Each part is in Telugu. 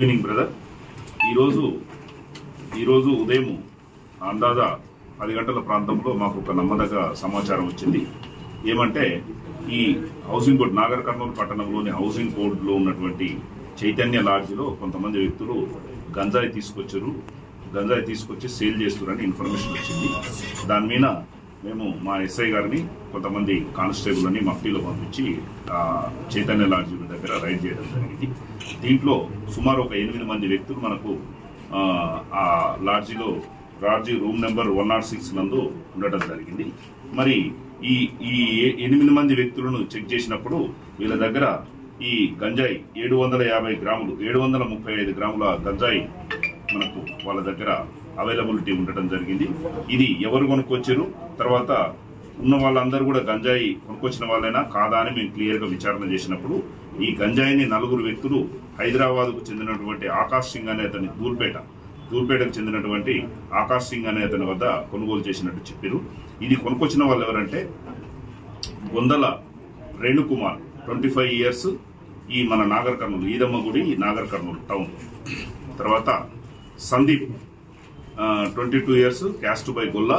Evening brother. ఈరోజు ఉదయం అందాజా 10 గంటల ప్రాంతంలో మాకు ఒక నమ్మదగ్గ సమాచారం వచ్చింది. ఏమంటే ఈ హౌసింగ్ బోర్డ్ నాగర్ కర్నూలు పట్టణంలోని హౌసింగ్ బోర్డులో ఉన్నటువంటి చైతన్య లాడ్జిలో కొంతమంది వ్యక్తులు గంజాయి తీసుకొచ్చి సేల్ చేస్తున్నారని ఇన్ఫర్మేషన్ వచ్చింది. దాని మీద మేము మా ఎస్ఐ గారిని కొంతమంది కానిస్టేబుల్ని మఫ్టీలో పంపించి చైతన్య లాడ్జి దగ్గర రైడ్ చేయడం జరిగింది. దీంట్లో సుమారు ఒక 8 మంది వ్యక్తులు మనకు ఆ లాడ్జి రూమ్ నెంబర్ 106 నందు ఉండటం జరిగింది. మరి ఈ 8 మంది వ్యక్తులను చెక్ చేసినప్పుడు వీళ్ళ దగ్గర ఈ గంజాయి 750 గ్రాములు 735 గ్రాముల గంజాయి మనకు వాళ్ళ దగ్గర అవైలబిలిటీ ఉండటం జరిగింది. ఇది ఎవరు కొనుక్కొచ్చారు, తర్వాత ఉన్న వాళ్ళందరూ కూడా గంజాయి కొనుక్కొచ్చిన వాళ్ళైనా కాదా అని మేము క్లియర్గా విచారణ చేసినప్పుడు ఈ గంజాయిని 4 వ్యక్తులు హైదరాబాద్కు చెందినటువంటి ఆకాష్ సింగ్ అనే అతని దూల్పేటకు చెందినటువంటి ఆకాష్ సింగ్ అనే అతని వద్ద కొనుగోలు చేసినట్టు చెప్పారు. ఇది కొనుక్కొచ్చిన వాళ్ళు ఎవరంటే గొందల రేణుకుమార్ 25 ఇయర్స్, ఈ మన నాగర్ కర్నూలు ఈదమ్మ గుడి నాగర్ కర్నూలు టౌన్. తర్వాత Sandeep 22 years, caste by Golla,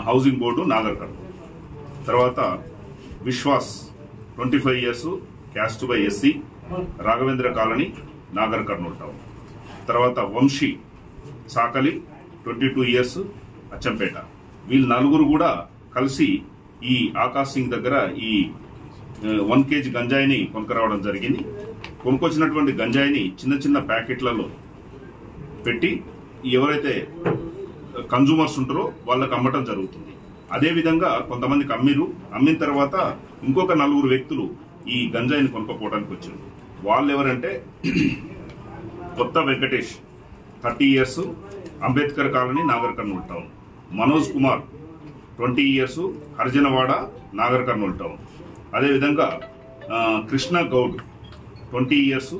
housing board Nagar Kurnool. తర్వాత Vishwas 25 years, caste by SC, Raghavendra colony Nagar Kurnool town. తర్వాత వంశీ సాకలి 22 ఇయర్స్, అచ్చంపేట. వీళ్ళు 4 కూడా కలిసి ఈ ఆకాష్ సింగ్ దగ్గర ఈ 1 kg గంజాయిని కొనుక్కరావడం జరిగింది. కొనుక్కొచ్చినటువంటి గంజాయిని చిన్న ప్యాకెట్లలో పెట్టి ఎవరైతే కన్జ్యూమర్స్ ఉంటారో వాళ్ళకి అమ్మటం జరుగుతుంది. అదేవిధంగా కొంతమందికి అమ్మిన తర్వాత ఇంకొక 4 వ్యక్తులు ఈ గంజాయిని కొనుక్కోపోవడానికి వచ్చారు. వాళ్ళు ఎవరంటే Kotha Venkatesh 30 years, Ambedkar colony Nagar Kurnool town. Manoj Kumar 20 years, Harijanawada Nagar Kurnool town. అదేవిధంగా కృష్ణ గౌడ్ 20 ఇయర్స్,